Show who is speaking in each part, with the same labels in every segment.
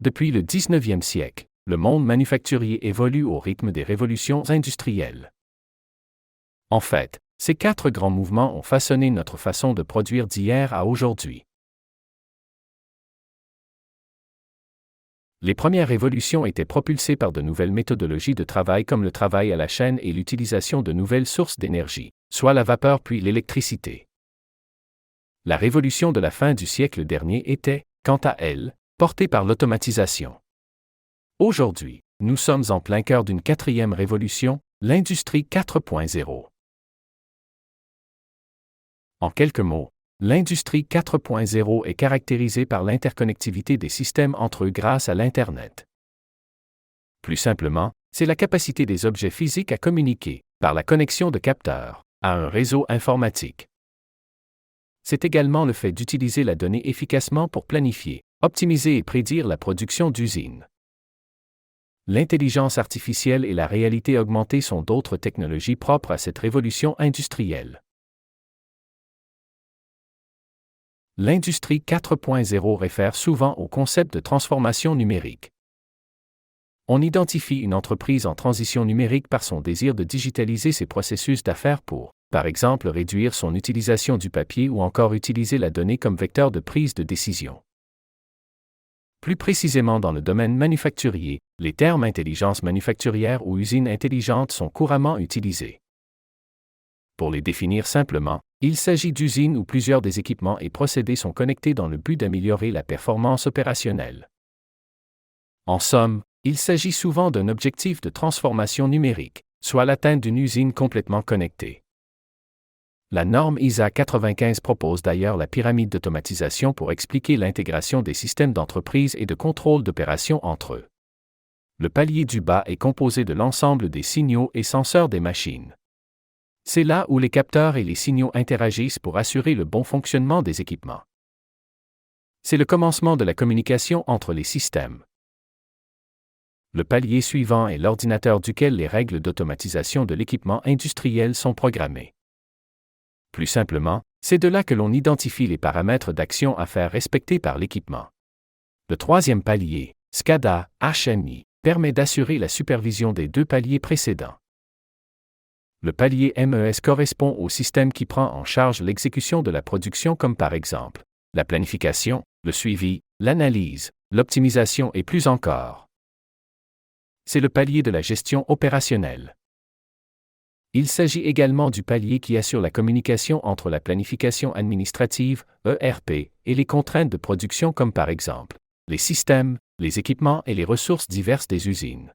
Speaker 1: Depuis le 19e siècle, le monde manufacturier évolue au rythme des révolutions industrielles. En fait, ces 4 grands mouvements ont façonné notre façon de produire d'hier à aujourd'hui. Les premières révolutions étaient propulsées par de nouvelles méthodologies de travail comme le travail à la chaîne et l'utilisation de nouvelles sources d'énergie, soit la vapeur puis l'électricité. La révolution de la fin du siècle dernier était, quant à elle, portée par l'automatisation. Aujourd'hui, nous sommes en plein cœur d'une 4e révolution, l'industrie 4.0. En quelques mots, l'industrie 4.0 est caractérisée par l'interconnectivité des systèmes entre eux grâce à l'Internet. Plus simplement, c'est la capacité des objets physiques à communiquer, par la connexion de capteurs, à un réseau informatique. C'est également le fait d'utiliser la donnée efficacement pour planifier, optimiser et prédire la production d'usines. L'intelligence artificielle et la réalité augmentée sont d'autres technologies propres à cette révolution industrielle. L'industrie 4.0 réfère souvent au concept de transformation numérique. On identifie une entreprise en transition numérique par son désir de digitaliser ses processus d'affaires pour, par exemple, réduire son utilisation du papier ou encore utiliser la donnée comme vecteur de prise de décision. Plus précisément dans le domaine manufacturier, les termes intelligence manufacturière ou usine intelligente sont couramment utilisés. Pour les définir simplement, il s'agit d'usines où plusieurs des équipements et procédés sont connectés dans le but d'améliorer la performance opérationnelle. En somme, il s'agit souvent d'un objectif de transformation numérique, soit l'atteinte d'une usine complètement connectée. La norme ISA 95 propose d'ailleurs la pyramide d'automatisation pour expliquer l'intégration des systèmes d'entreprise et de contrôle d'opération entre eux. Le palier du bas est composé de l'ensemble des signaux et senseurs des machines. C'est là où les capteurs et les signaux interagissent pour assurer le bon fonctionnement des équipements. C'est le commencement de la communication entre les systèmes. Le palier suivant est l'ordinateur duquel les règles d'automatisation de l'équipement industriel sont programmées. Plus simplement, c'est de là que l'on identifie les paramètres d'action à faire respecter par l'équipement. Le 3e palier, SCADA, HMI, permet d'assurer la supervision des 2 paliers précédents. Le palier MES correspond au système qui prend en charge l'exécution de la production comme par exemple la planification, le suivi, l'analyse, l'optimisation et plus encore. C'est le palier de la gestion opérationnelle. Il s'agit également du palier qui assure la communication entre la planification administrative, ERP, et les contraintes de production comme par exemple les systèmes, les équipements et les ressources diverses des usines.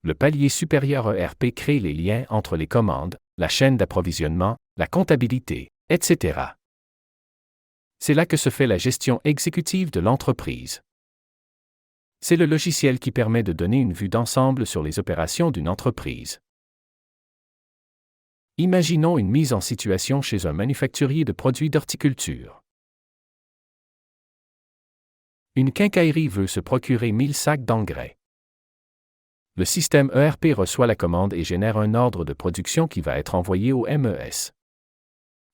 Speaker 1: Le palier supérieur ERP crée les liens entre les commandes, la chaîne d'approvisionnement, la comptabilité, etc. C'est là que se fait la gestion exécutive de l'entreprise. C'est le logiciel qui permet de donner une vue d'ensemble sur les opérations d'une entreprise. Imaginons une mise en situation chez un manufacturier de produits d'horticulture. Une quincaillerie veut se procurer 1000 sacs d'engrais. Le système ERP reçoit la commande et génère un ordre de production qui va être envoyé au MES.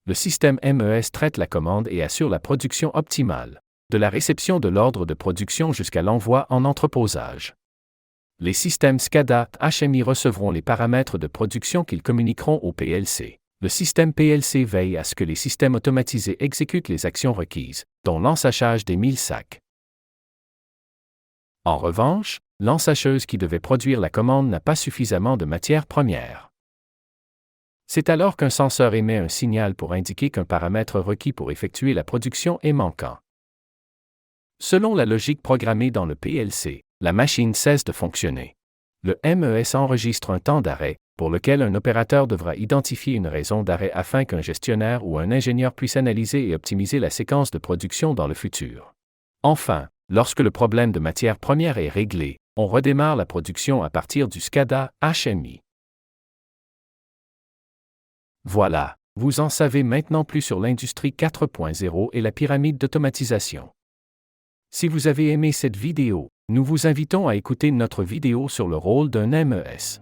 Speaker 1: Le système MES traite la commande et assure la production optimale, de la réception de l'ordre de production jusqu'à l'envoi en entreposage. Les systèmes SCADA, HMI recevront les paramètres de production qu'ils communiqueront au PLC. Le système PLC veille à ce que les systèmes automatisés exécutent les actions requises, dont l'ensachage des 1000 sacs. En revanche, l'ensacheuse qui devait produire la commande n'a pas suffisamment de matières premières. C'est alors qu'un senseur émet un signal pour indiquer qu'un paramètre requis pour effectuer la production est manquant. Selon la logique programmée dans le PLC, la machine cesse de fonctionner. Le MES enregistre un temps d'arrêt, pour lequel un opérateur devra identifier une raison d'arrêt afin qu'un gestionnaire ou un ingénieur puisse analyser et optimiser la séquence de production dans le futur. Enfin, lorsque le problème de matière première est réglé, on redémarre la production à partir du SCADA HMI. Voilà, vous en savez maintenant plus sur l'industrie 4.0 et la pyramide d'automatisation. Si vous avez aimé cette vidéo, nous vous invitons à écouter notre vidéo sur le rôle d'un MES.